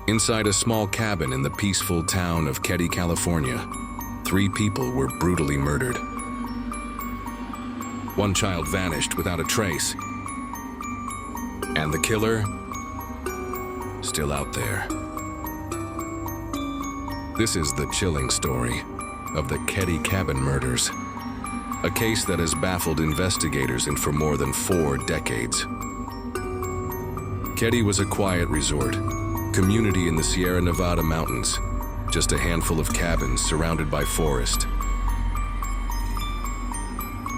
Inside a small cabin in the peaceful town of Keddie, California, 3 people were brutally murdered. One child vanished without a trace, and the killer, still out there. This is the chilling story of the Keddie cabin murders, a case that has baffled investigators for more than 4 decades. Keddie was a quiet resort, community in the Sierra Nevada mountains, just a handful of cabins surrounded by forest.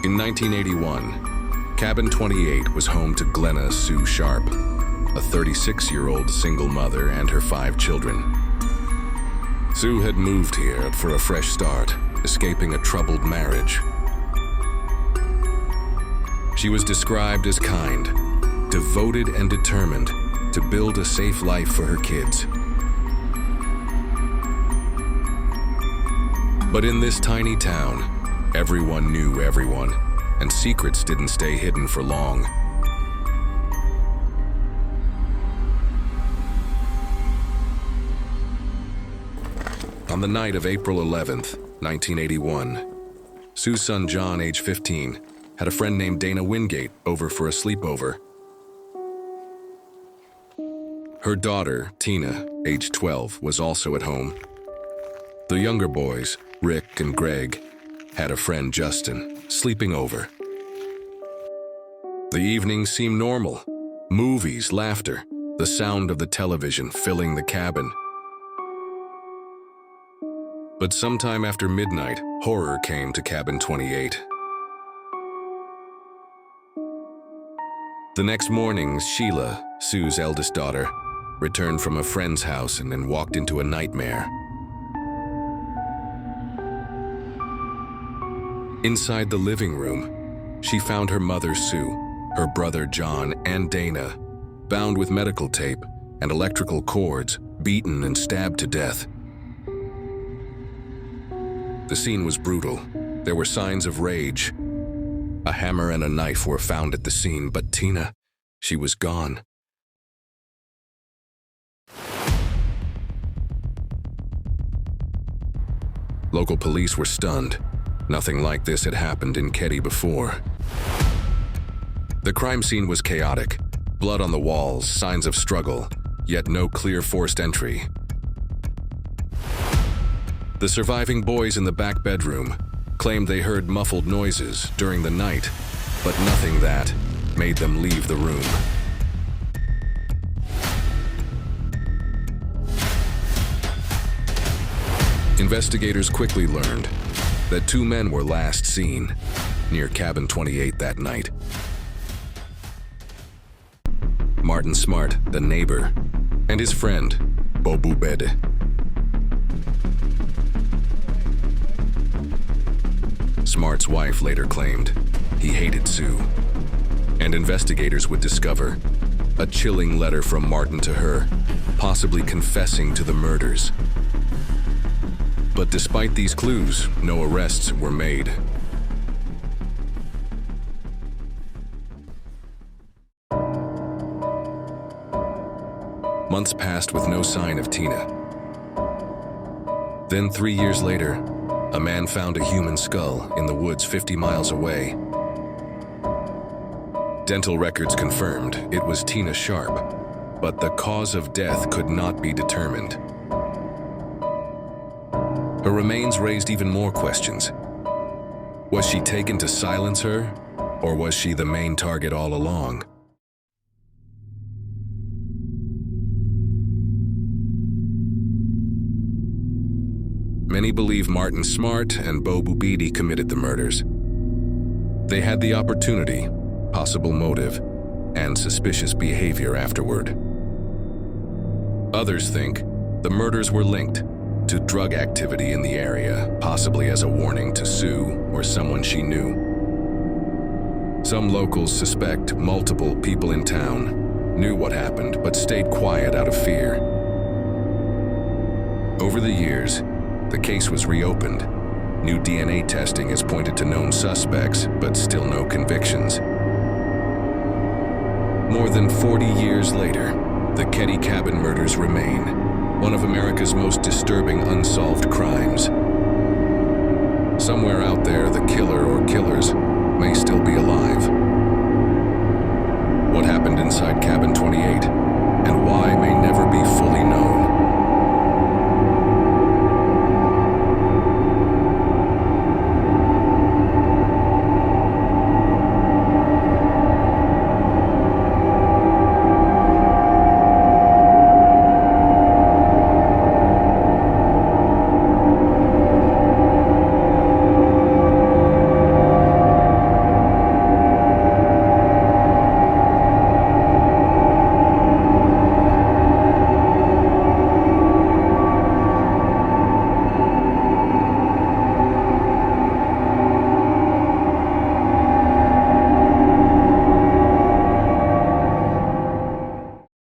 In 1981, Cabin 28 was home to Glenna Sue Sharp, a 36-year-old single mother and her 5 children. Sue had moved here for a fresh start, escaping a troubled marriage. She was described as kind, devoted and determined to build a safe life for her kids. But in this tiny town, everyone knew everyone, and secrets didn't stay hidden for long. On the night of April 11th, 1981, Sue's son John, age 15, had a friend named Dana Wingate over for a sleepover. Her daughter, Tina, age 12, was also at home. The younger boys, Rick and Greg, had a friend, Justin, sleeping over. The evening seemed normal. Movies, laughter, the sound of the television filling the cabin. But sometime after midnight, horror came to Cabin 28. The next morning, Sheila, Sue's eldest daughter, returned from a friend's house and then walked into a nightmare. Inside the living room, she found her mother, Sue, her brother, John, and Dana, bound with medical tape and electrical cords, beaten and stabbed to death. The scene was brutal. There were signs of rage. A hammer and a knife were found at the scene, but Tina, she was gone. Local police were stunned. Nothing like this had happened in Keddie before. The crime scene was chaotic. Blood on the walls, signs of struggle, yet no clear forced entry. The surviving boys in the back bedroom claimed they heard muffled noises during the night, but nothing that made them leave the room. Investigators quickly learned that 2 men were last seen near Cabin 28 that night. Martin Smart, the neighbor, and his friend, Bobu Bede. Smart's wife later claimed he hated Sue, and investigators would discover a chilling letter from Martin to her, possibly confessing to the murders. But despite these clues, no arrests were made. Months passed with no sign of Tina. Then 3 years later, a man found a human skull in the woods 50 miles away. Dental records confirmed it was Tina Sharp, but the cause of death could not be determined. Her remains raised even more questions. Was she taken to silence her, or was she the main target all along? Many believe Martin Smart and Bobu Bede committed the murders. They had the opportunity, possible motive, and suspicious behavior afterward. Others think the murders were linked to drug activity in the area, possibly as a warning to Sue or someone she knew. Some locals suspect multiple people in town knew what happened but stayed quiet out of fear. Over the years, the case was reopened. New DNA testing has pointed to known suspects, but still no convictions. More than 40 years later, the Keddie cabin murders remain one of America's most disturbing unsolved crimes. Somewhere out there, the killer or killers may still be alive. What happened inside